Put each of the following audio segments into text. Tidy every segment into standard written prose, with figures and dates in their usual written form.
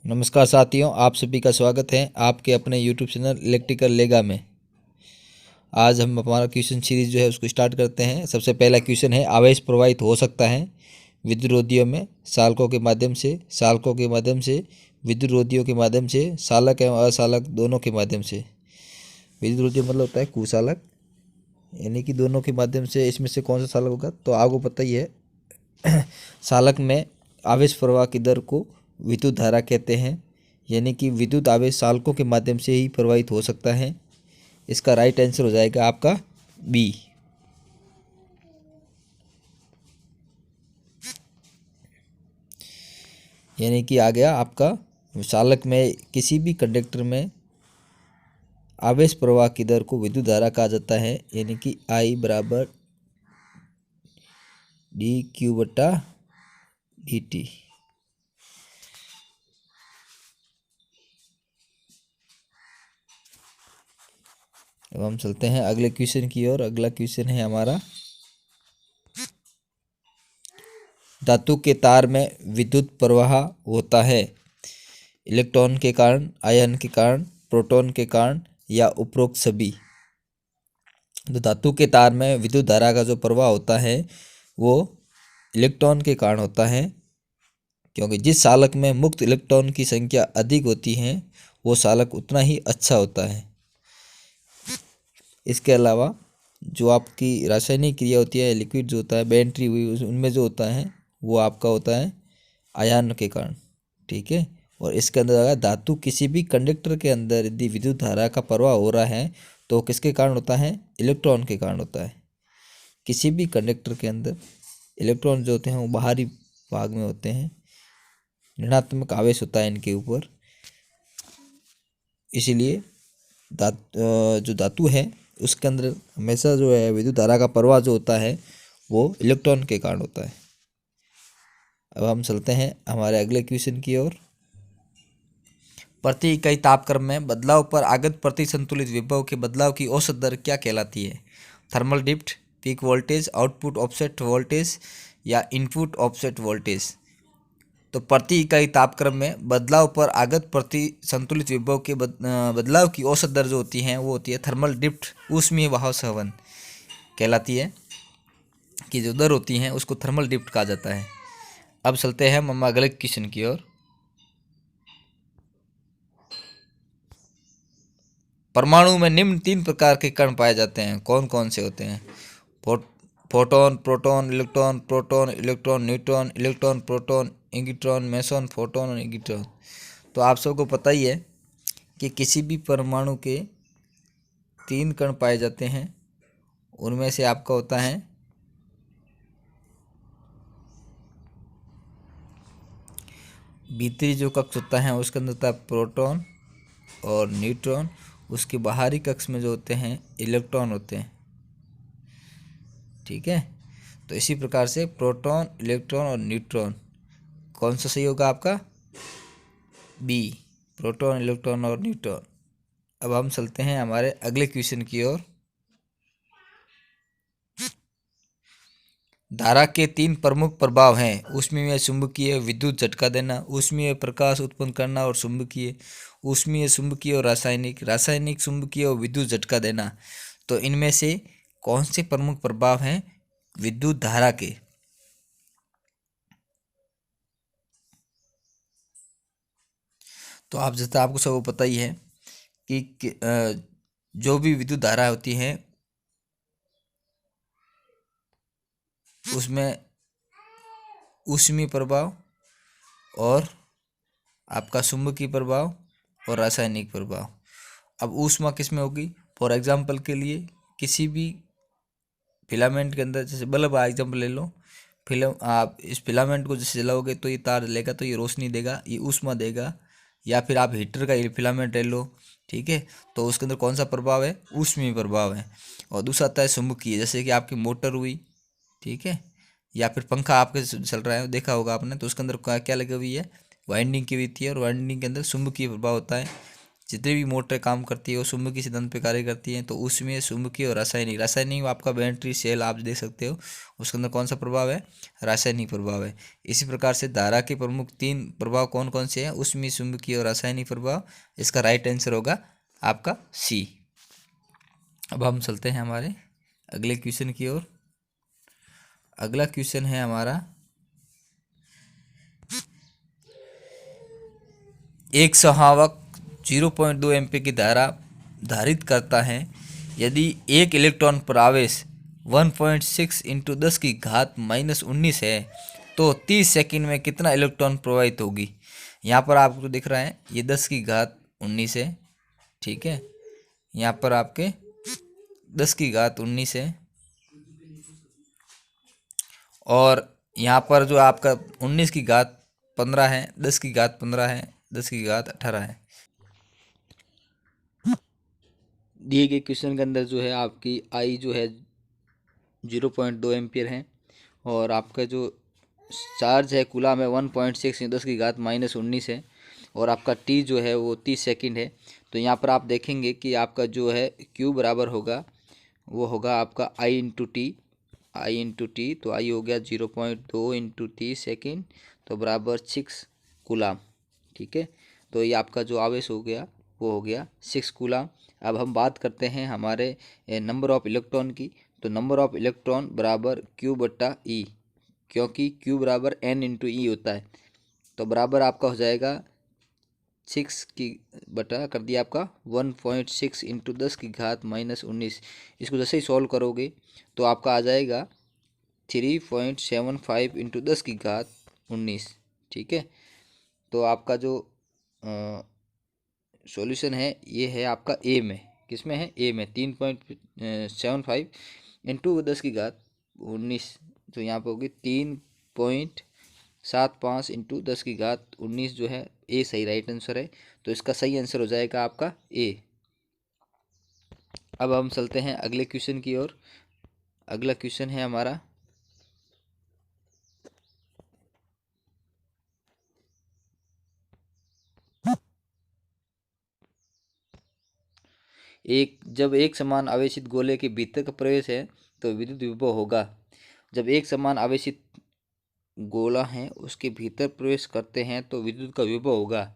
नमस्कार साथियों, आप सभी का स्वागत है आपके अपने यूट्यूब चैनल इलेक्ट्रिकल लेगा में। आज हम हमारा क्वेश्चन सीरीज जो है उसको स्टार्ट करते हैं। सबसे पहला क्वेश्चन है, आवेश प्रवाहित हो सकता है विद्युत रोधियों में सालकों के माध्यम से, विद्युत रोधियों के माध्यम से, सालक एवं असालक दोनों के माध्यम से। विद्युत रोधी मतलब होता है कुचालक, यानी कि दोनों के माध्यम से। इसमें से कौन सा सालक होगा तो आपको पता ही है। सालक में आवेश प्रवाह की दर को विद्युत धारा कहते हैं, यानी कि विद्युत आवेश सालकों के माध्यम से ही प्रवाहित हो सकता है। इसका राइट आंसर हो जाएगा आपका बी। यानी कि आ गया आपका, सालक में किसी भी कंडक्टर में आवेश प्रवाह की दर को विद्युत धारा कहा जाता है, यानी कि I बराबर डी क्यू बटा डी टी। अब हम चलते हैं अगले क्वेश्चन की ओर। अगला क्वेश्चन है हमारा, धातु के तार में विद्युत प्रवाह होता है इलेक्ट्रॉन के कारण, आयन के कारण, प्रोटॉन के कारण या उपरोक्त सभी। तो धातु के तार में विद्युत धारा का जो प्रवाह होता है वो इलेक्ट्रॉन के कारण होता है, क्योंकि जिस सालक में मुक्त इलेक्ट्रॉन की संख्या अधिक होती है वो सालक उतना ही अच्छा होता है। इसके अलावा जो आपकी रासायनिक क्रिया होती है, लिक्विड जो होता है, बेंट्री हुई, उनमें जो होता है वो आपका होता है आयन के कारण। ठीक है। और इसके अंदर अगर धातु किसी भी कंडक्टर के अंदर यदि विद्युत धारा का प्रवाह हो रहा है तो किसके कारण होता है? इलेक्ट्रॉन के कारण होता है। किसी भी कंडक्टर के अंदर इलेक्ट्रॉन जो होते हैं वो बाहरी भाग में होते हैं, ऋणात्मक आवेश होता है इनके ऊपर। इसीलिए जो धातु है उसके अंदर हमेशा जो है विद्युत धारा का प्रवाह जो होता है वो इलेक्ट्रॉन के कारण होता है। अब हम चलते हैं हमारे अगले क्वेश्चन की ओर। प्रति इकाई तापक्रम में बदलाव पर आगत प्रति संतुलित विभव के बदलाव की औसत दर क्या कहलाती है? Thermal drift, peak voltage, output offset voltage या इनपुट ऑफसेट वोल्टेज। तो प्रति इकाई तापक्रम में बदलाव पर आगत प्रति संतुलित विभव के बदलाव की औसत दर जो होती है वो होती है थर्मल ड्रिफ्ट, ऊष्मीय वहाव संवहन कहलाती है, कि जो दर होती है उसको थर्मल ड्रिफ्ट कहा जाता है। अब चलते हैं हम अगले क्वेश्चन की ओर। परमाणु में निम्न 3 प्रकार के कण पाए जाते हैं, कौन कौन से होते हैं? Photon, proton, electron, proton, electron, neutron, electron, proton, इंगिट्रॉन, मेसॉन, फोटोन और इंगिट्रॉन। तो आप सबको पता ही है कि किसी भी परमाणु के 3 कण पाए जाते हैं। उनमें से आपका होता है भीतरी जो कक्ष होता है उसके अंदर होता है प्रोटॉन और न्यूट्रॉन। उसके बाहरी कक्ष में जो होते हैं इलेक्ट्रॉन होते हैं। ठीक है। तो इसी प्रकार से प्रोटॉन, इलेक्ट्रॉन और न्यूट्रॉन, कौन सा सही होगा आपका? बी, प्रोटॉन, इलेक्ट्रॉन और न्यूट्रॉन। अब हम चलते हैं हमारे अगले क्वेश्चन की ओर। धारा के 3 प्रमुख प्रभाव हैं, ऊष्मीय, चुंबकीय, विद्युत झटका देना, ऊष्मीय प्रकाश उत्पन्न करना और चुंबकीय, ऊष्मीय, चुंबकीय और रासायनिक, रासायनिक, चुंबकीय और विद्युत झटका देना। तो इनमें से कौन से प्रमुख प्रभाव हैं विद्युत धारा के? तो आप जैसा आपको सब पता ही है कि जो भी विद्युत धारा होती है उसमें ऊष्मीय प्रभाव और आपका चुंबकीय प्रभाव और रासायनिक प्रभाव। अब ऊष्मा किस में होगी? फॉर एग्जांपल के लिए किसी भी फिलामेंट के अंदर, जैसे बल्ब का एग्जांपल ले लो, फिल्म आप इस फिलामेंट को जैसे जलाओगे तो ये तार जलेगा, तो ये रोशनी देगा, ये ऊष्मा देगा। या फिर आप हीटर का फिलामेंट ले लो, ठीक है, तो उसके अंदर कौन सा प्रभाव है? ऊष्मीय प्रभाव है। और दूसरा आता है चुंबकीय, जैसे कि आपकी मोटर हुई, ठीक है, या फिर पंखा आपके चल रहा है, देखा होगा आपने, तो उसके अंदर क्या लगी हुई है? वाइंडिंग की हुई थी, और वाइंडिंग के अंदर चुंबकीय प्रभाव होता है। जितनी भी मोटर काम करती है वो चुंबकीय सिद्धांत पे कार्य करती हैं। तो उसमें चुंबकीय और रासायनिक आपका बैटरी सेल आप देख सकते हो, उसके अंदर कौन सा प्रभाव है, रासायनिक प्रभाव है। इसी प्रकार से धारा के प्रमुख 3 प्रभाव कौन कौन से हैं, उसमें चुंबकीय और रासायनिक प्रभाव। इसका राइट आंसर होगा आपका सी। अब हम चलते हैं हमारे अगले क्वेश्चन की ओर। अगला क्वेश्चन है हमारा, एक संवाहक 0.2 एम्पीयर की धारा धारित करता है। यदि एक इलेक्ट्रॉन पर आवेश 1.6 इंटू 10 की घात -19 है तो 30 सेकंड में कितना इलेक्ट्रॉन प्रवाहित होगी। यहाँ पर आपको दिख रहा है ये 10 की घात 19 है, ठीक है। यहाँ पर आपके 10 की घात 19 है और यहाँ पर जो आपका 19 की घात 15 है, 10 की घात 15 है, 10 की घात 18 है। दिए गए क्वेश्चन के अंदर जो है आपकी आई जो है 0.2 एम्पियर है और आपका जो चार्ज है कूलम में 1.6 10 की घात -19 है और आपका टी जो है वो 30 सेकंड है। तो यहाँ पर आप देखेंगे कि आपका जो है क्यू बराबर होगा, वो होगा आपका आई इंटू टी। तो आई हो गया 0.2 इंटू 30 सेकेंड, तो बराबर 6 कूलम, ठीक है। तो ये आपका जो आवेश हो गया वो हो गया 6 कूलम। अब हम बात करते हैं हमारे नंबर ऑफ इलेक्ट्रॉन की। तो नंबर ऑफ इलेक्ट्रॉन बराबर क्यू बट्टा ई, क्योंकि क्यू बराबर एन इंटू ई होता है। तो बराबर आपका हो जाएगा 6 की बटा कर दिया आपका 1.6 इंटू 10 की घात -19। इसको जैसे ही सॉल्व करोगे तो आपका आ जाएगा 3.75 इंटू 10 की घात 19, ठीक है। तो आपका जो सॉल्यूशन है ये है आपका ए में, किस में है, ए में 3.75 इंटू 10 की घात 19। तो यहाँ पर होगी 3.75 इंटू 10 की घात 19 जो है ए सही राइट आंसर है। तो इसका सही आंसर हो जाएगा आपका ए। अब हम चलते हैं अगले क्वेश्चन की ओर। अगला क्वेश्चन है हमारा, जब एक समान आवेशित गोले के भीतर का प्रवेश है तो विद्युत विभव होगा। जब एक समान आवेशित गोला है उसके भीतर प्रवेश करते हैं तो विद्युत का विभव होगा।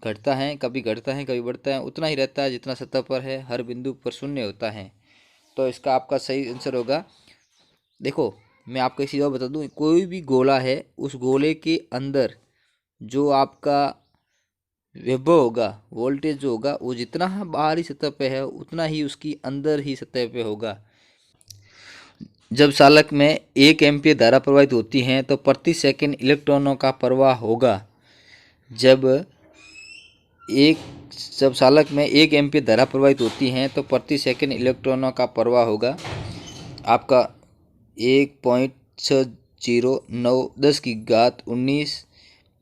घटता है, कभी घटता है कभी बढ़ता है, उतना ही रहता है जितना सतह पर है, हर बिंदु पर शून्य होता है। तो इसका आपका सही आंसर होगा, देखो मैं आपको एक चीज़ और बता दूं, कोई भी गोला है उस गोले के अंदर जो आपका विभव होगा, वोल्टेज जो होगा वो जितना बाहरी सतह पे है उतना ही उसकी अंदर ही सतह पे होगा। जब चालक में 1 एम्पीयर धारा प्रवाहित होती है तो प्रति सेकंड इलेक्ट्रॉनों का प्रवाह होगा। जब चालक में 1 एम्पीयर धारा प्रवाहित होती है तो प्रति सेकंड इलेक्ट्रॉनों का प्रवाह होगा आपका 1.609 10 की घात 19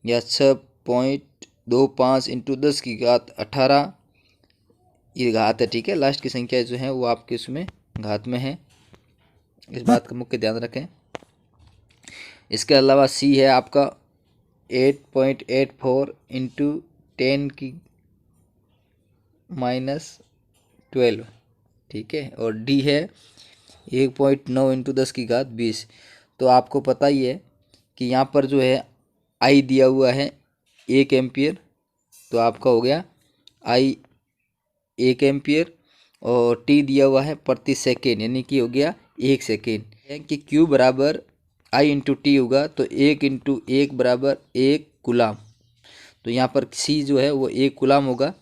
या 6.25 इंटू 10 की घात 18, ये घात है, ठीक है। लास्ट की संख्या जो है वो आपके उसमें घात में है, इस बात का मुख्य ध्यान रखें। इसके अलावा सी है आपका 8.84 इंटू 10 की -12, ठीक है। और डी है 1.9 इंटू 10 की घात 20। तो आपको पता ही है कि यहाँ पर जो है आई दिया हुआ है 1 एम्पियर, तो आपका हो गया आई 1 एम्पियर, और टी दिया हुआ है प्रति सेकेंड यानी कि हो गया 1 सेकेंड, कि क्यू बराबर आई इंटू टी होगा तो 1 इंटू 1 बराबर 1 कूलम। तो यहाँ पर सी जो है वो 1 कूलम होगा,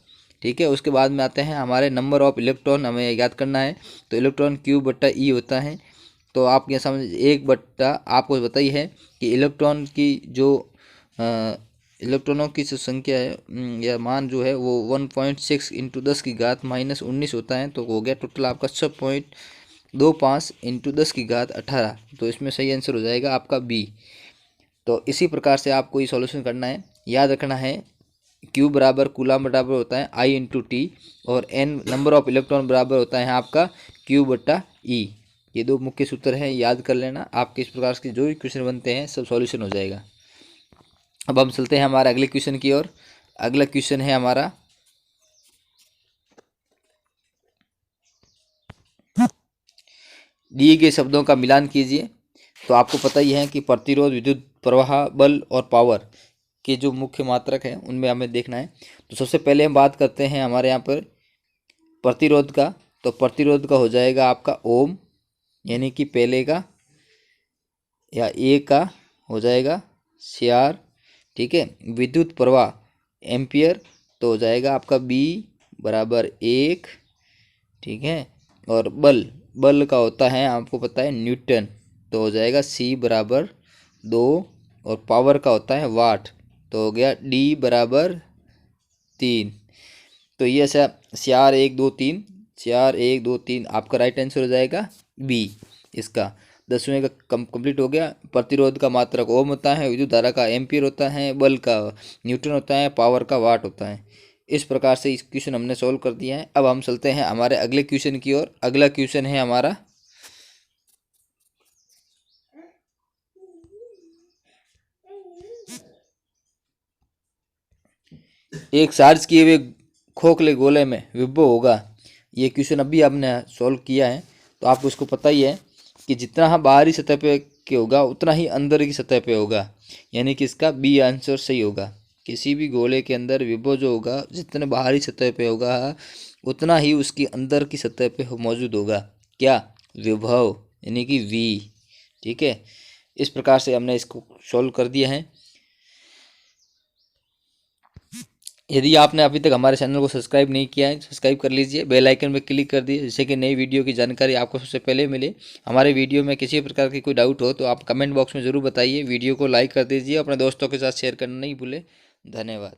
ठीक है। उसके बाद में आते हैं हमारे नंबर ऑफ इलेक्ट्रॉन, हमें याद करना है। तो इलेक्ट्रॉन क्यू बट्टा ई होता है। तो आप यहाँ समझ 1 बट्टा आपको पता ही है कि इलेक्ट्रॉन की जो इलेक्ट्रॉनों की जो संख्या है या मान जो है वो 1.6 इंटू 10 की घात -19 होता है। तो हो गया टोटल आपका 6.25 इंटू 10 की घात 18। तो इसमें सही आंसर हो जाएगा आपका बी। तो इसी प्रकार से आपको ये सॉल्यूशन करना है। याद रखना है क्यू बराबर कूलम बराबर होता है आई इंटू टी, और एन नंबर ऑफ इलेक्ट्रॉन बराबर होता है आपका क्यू बट्टा ई। ये 2 मुख्य सूत्र हैं, याद कर लेना। आपके इस प्रकार के जो भी क्वेश्चन बनते हैं सब सॉल्यूशन हो जाएगा। अब हम चलते हैं हमारे अगले क्वेश्चन की ओर। अगला क्वेश्चन है हमारा, दिए गए शब्दों का मिलान कीजिए। तो आपको पता ही है कि प्रतिरोध, विद्युत प्रवाह, बल और पावर के जो मुख्य मात्रक हैं उनमें हमें देखना है। तो सबसे पहले हम बात करते हैं हमारे यहाँ पर प्रतिरोध का। तो प्रतिरोध का हो जाएगा आपका ओम, यानी कि पहले का या ए का हो जाएगा सीआर, ठीक है। विद्युत प्रवाह एम्पियर, तो हो जाएगा आपका बी बराबर 1, ठीक है। और बल, बल का होता है आपको पता है न्यूटन, तो हो जाएगा सी बराबर 2। और पावर का होता है वाट, तो हो गया डी बराबर 3। तो ये ऐसा CR 1 2 3, CR 1 2 3 आपका राइट आंसर हो जाएगा बी इसका। 10वें का कंप्लीट हो गया। प्रतिरोध का मात्रक ओम होता है, विद्युत धारा का एम्पियर होता है, बल का न्यूटन होता है, पावर का वाट होता है। इस प्रकार से इस क्वेश्चन हमने सॉल्व कर दिया है। अब हम चलते हैं हमारे अगले क्वेश्चन की ओर। अगला क्वेश्चन है हमारा एक चार्ज किए हुए खोखले गोले में विभव होगा। ये क्वेश्चन अभी आपने सॉल्व किया है, तो आपको इसको पता ही है कि जितना बाहरी सतह पे के होगा उतना ही अंदर की सतह पे होगा, यानी कि इसका बी आंसर सही होगा। किसी भी गोले के अंदर विभव जो होगा जितने बाहरी सतह पे होगा उतना ही उसकी अंदर की सतह पे मौजूद होगा क्या, विभव, यानी कि वी, ठीक है। इस प्रकार से हमने इसको सॉल्व कर दिया है। यदि आपने अभी तक हमारे चैनल को सब्सक्राइब नहीं किया है, सब्सक्राइब कर लीजिए, बेल आइकन पर क्लिक कर दीजिए, जिससे कि नई वीडियो की जानकारी आपको सबसे पहले मिले। हमारे वीडियो में किसी प्रकार की कोई डाउट हो तो आप कमेंट बॉक्स में ज़रूर बताइए। वीडियो को लाइक कर दीजिए, अपने दोस्तों के साथ शेयर करना नहीं भूलें। धन्यवाद।